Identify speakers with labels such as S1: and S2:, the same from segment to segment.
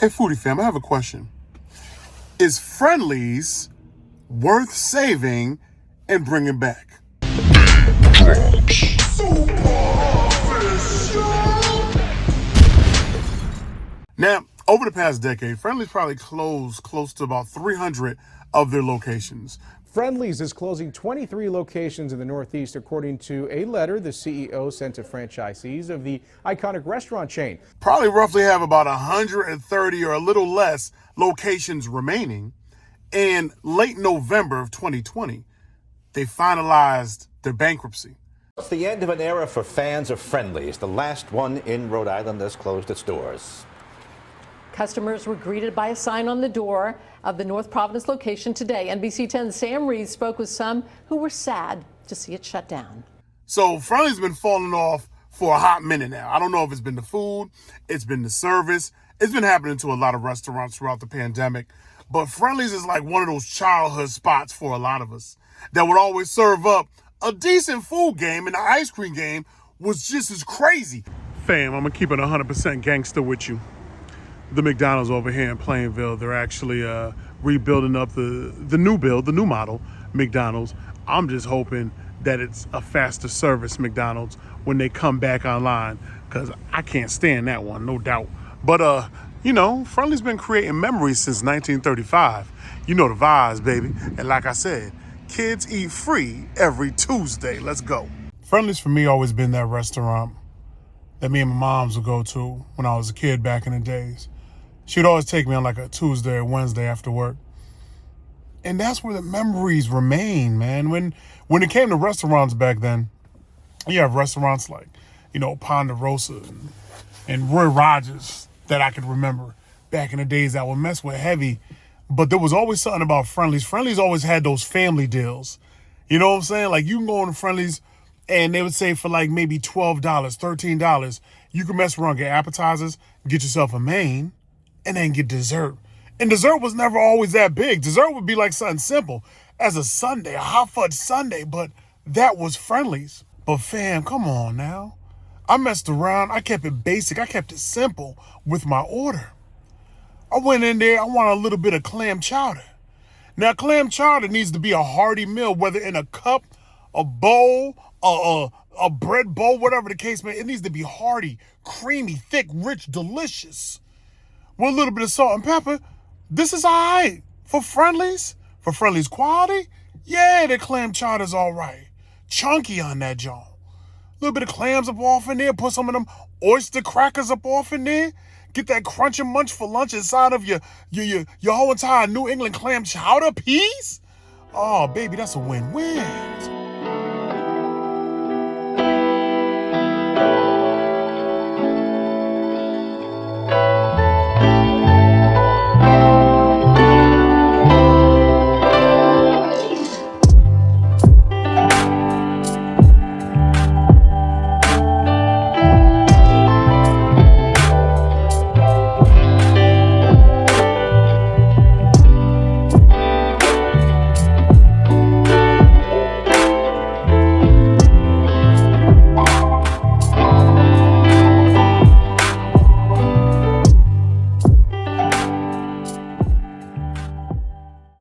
S1: Hey, Foodie fam, I have a question. Is Friendly's worth saving and bringing back? Now, over the past decade, Friendly's probably closed close to about 300 of their locations.
S2: Friendly's is closing 23 locations in the Northeast, according to a letter the CEO sent to franchisees of the iconic restaurant chain.
S1: Probably roughly have about 130 or a little less locations remaining. In late November of 2020, they finalized their bankruptcy.
S3: It's the end of an era for fans of Friendly's. The last one in Rhode Island has closed its doors.
S4: Customers were greeted by a sign on the door of the North Providence location today. NBC 10's Sam Reed spoke with some who were sad to see it shut down.
S1: So Friendly's been falling off for a hot minute now. I don't know if it's been the food, it's been the service. It's been happening to a lot of restaurants throughout the pandemic. But Friendly's is like one of those childhood spots for a lot of us that would always serve up a decent food game, and the ice cream game was just as crazy. Fam, I'm gonna keep it 100% gangster with you. The McDonald's over here in Plainville, they're actually rebuilding up the new model McDonald's. I'm just hoping that it's a faster service McDonald's when they come back online, because I can't stand that one, no doubt. But, Friendly's been creating memories since 1935. You know the vibes, baby. And like I said, kids eat free every Tuesday. Let's go. Friendly's for me always been that restaurant that me and my moms would go to when I was a kid back in the days. She'd always take me on like a Tuesday or Wednesday after work. And that's where the memories remain, man. When it came to restaurants back then, you have restaurants like, Ponderosa and Roy Rogers that I could remember back in the days that would mess with heavy. But there was always something about Friendly's. Friendly's always had those family deals. You know what I'm saying? Like, you can go on to Friendly's and they would say for like maybe $12, $13, you can mess around, get appetizers, get yourself a main, and then get dessert. And dessert was never always that big. Dessert would be like something simple as a sundae, a hot fudge sundae, but that was Friendly's. But fam, come on now. I messed around. I kept it basic. I kept it simple with my order. I went in there. I wanted a little bit of clam chowder. Now, clam chowder needs to be a hearty meal, whether in a cup, a bowl, a bread bowl, whatever the case may. It needs to be hearty, creamy, thick, rich, delicious, with a little bit of salt and pepper. This is all right for Friendly's. For Friendly's quality, yeah, the clam chowder's all right. Chunky on that joint. A little bit of clams up off in there. Put some of them oyster crackers up off in there. Get that crunch and munch for lunch inside of your whole entire New England clam chowder piece. Oh, baby, that's a win-win.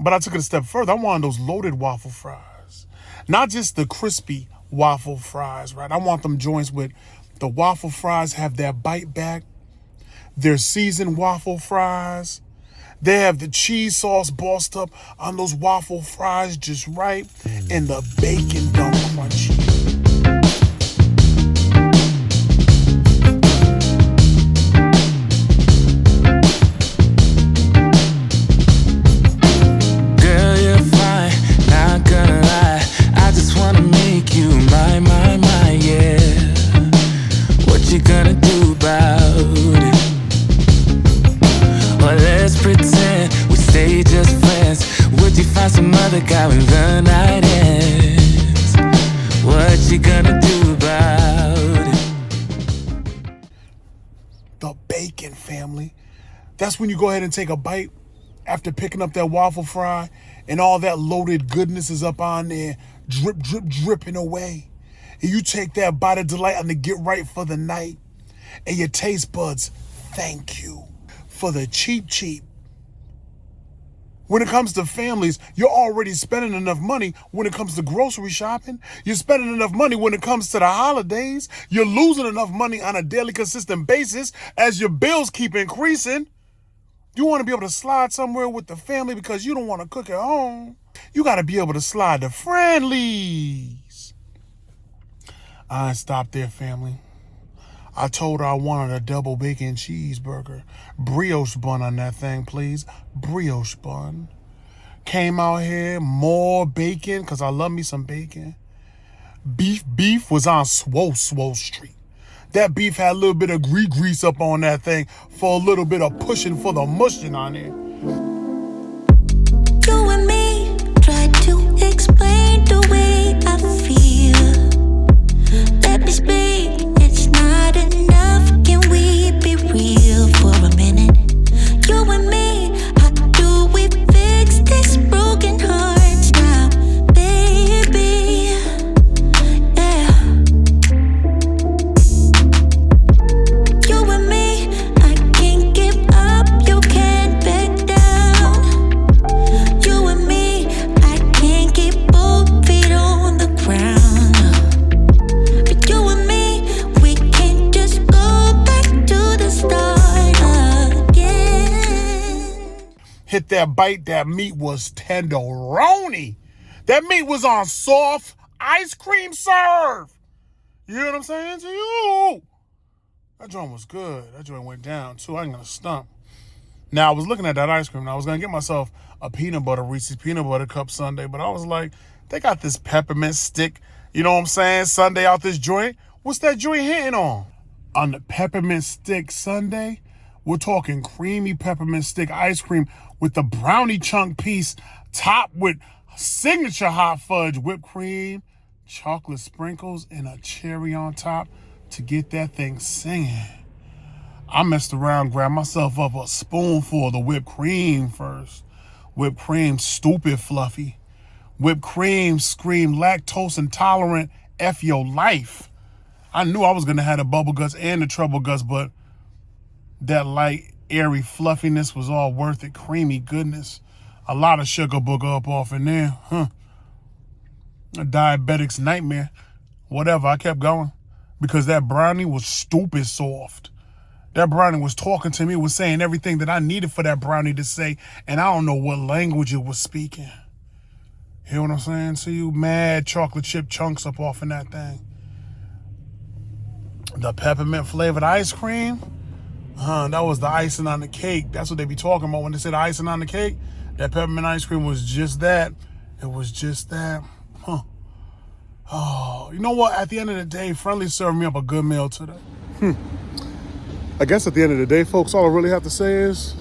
S1: But I took it a step further. I wanted those loaded waffle fries. Not just the crispy waffle fries, right? I want them joints with the waffle fries have that bite back. They're seasoned waffle fries. They have the cheese sauce bossed up on those waffle fries just right. And the bacon dump crunchy.
S5: Some other guy when the night ends. What you gonna do about it?
S1: The bacon, family. That's when you go ahead and take a bite after picking up that waffle fry and all that loaded goodness is up on there, drip, drip, dripping away. And you take that bite of delight on the get right for the night, and your taste buds thank you. for the cheap. When it comes to families, you're already spending enough money when it comes to grocery shopping. You're spending enough money when it comes to the holidays. You're losing enough money on a daily, consistent basis as your bills keep increasing. You want to be able to slide somewhere with the family because you don't want to cook at home. You got to be able to slide to Friendly's. I ain't stopped there, family. I told her I wanted a double bacon cheeseburger. Brioche bun on that thing, please. Brioche bun. Came out here, more bacon, because I love me some bacon. Beef was on Swole Street. That beef had a little bit of grease up on that thing for a little bit of pushing for the mushing on it.
S6: You and me try to explain the way I feel. Let me speak. It's not enough. Can we be real for a minute? You and me, how do we fix this broken hearts now, baby? Yeah. You and me, I can't give up. You can't back down. You and me, I can't keep both feet on the ground. But you and me, we can't just go back to the start again.
S1: Hit that bite, that meat was tenderoni. That meat was on soft ice cream serve. You know what I'm saying to you? That joint was good. That joint went down too. I ain't gonna stump. Now I was looking at that ice cream and I was gonna get myself a peanut butter Reese's peanut butter cup sundae, but I was like, they got this peppermint stick, you know what I'm saying, sundae out this joint. What's that joint hitting on? On the peppermint stick sundae, we're talking creamy peppermint stick ice cream with the brownie chunk piece topped with signature hot fudge, whipped cream, chocolate sprinkles, and a cherry on top to get that thing singing. I messed around, grabbed myself up a spoonful of the whipped cream first. Whipped cream, stupid fluffy. Whipped cream, scream lactose intolerant, F your life. I knew I was gonna have the bubble guts and the trouble guts, but that light, airy fluffiness was all worth it. Creamy goodness. A lot of sugar booger up off in there. A diabetic's nightmare. Whatever, I kept going. Because that brownie was stupid soft. That brownie was talking to me, was saying everything that I needed for that brownie to say, and I don't know what language it was speaking. Hear what I'm saying to you? Mad chocolate chip chunks up off in that thing. The peppermint flavored ice cream, that was the icing on the cake. That's what they be talking about when they say the icing on the cake. That peppermint ice cream was just that. It was just that. Oh, you know what? At the end of the day, Friendly served me up a good meal today. I guess at the end of the day, folks, all I really have to say is,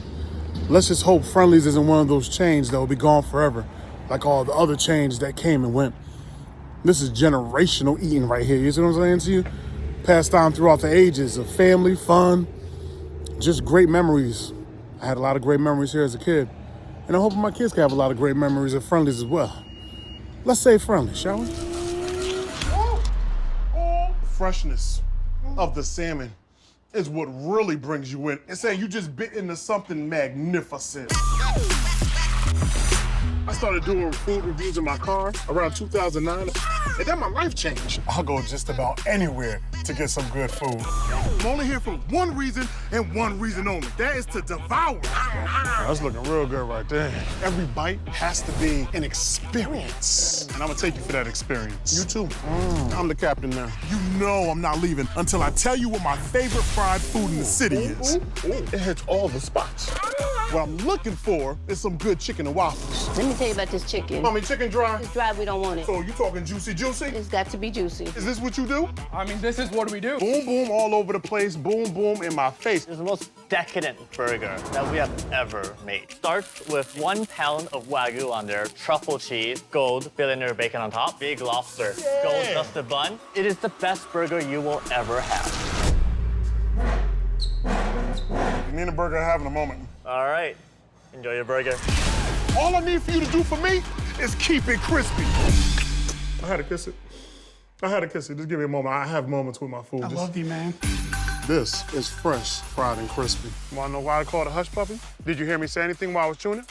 S1: let's just hope Friendly's isn't one of those chains that will be gone forever, like all the other chains that came and went. This is generational eating right here. You see what I'm saying to you? Passed down throughout the ages of family, fun, just great memories. I had a lot of great memories here as a kid. And I hope my kids can have a lot of great memories of Friendly's as well. Let's say Friendly, shall we? Freshness of the salmon is what really brings you in. And saying you just bit into something magnificent. I started doing food reviews in my car around 2009, and then my life changed. I'll go just about anywhere to get some good food. I'm only here for one reason and one reason only. That is to devour. That's looking real good right there. Every bite has to be an experience. And I'm gonna take you for that experience. You too. I'm the captain now. You know I'm not leaving until I tell you what my favorite fried food in the city is. It hits all the spots. What I'm looking for is some good chicken and waffles.
S7: Let me tell you about this chicken.
S1: Mommy, chicken dry?
S7: It's dry, we don't want it.
S1: So you talking juicy?
S7: It's got to be juicy.
S1: Is this what you do?
S8: I mean, this is what we do.
S1: Boom, boom all over the place, boom, boom in my face.
S9: It's the most decadent burger that we have ever made. Starts with 1 pound of Wagyu on there, truffle cheese, gold, billionaire bacon on top, big lobster, gold dusted bun. It is the best burger you will ever have.
S1: Me and the burger are having a moment.
S9: All right, enjoy your burger.
S1: All I need for you to do for me is keep it crispy. I had to kiss it. Just give me a moment. I have moments with my food.
S8: I love you, man.
S1: This is fresh, fried, and crispy. Wanna know why I call it a hush puppy? Did you hear me say anything while I was chewing it?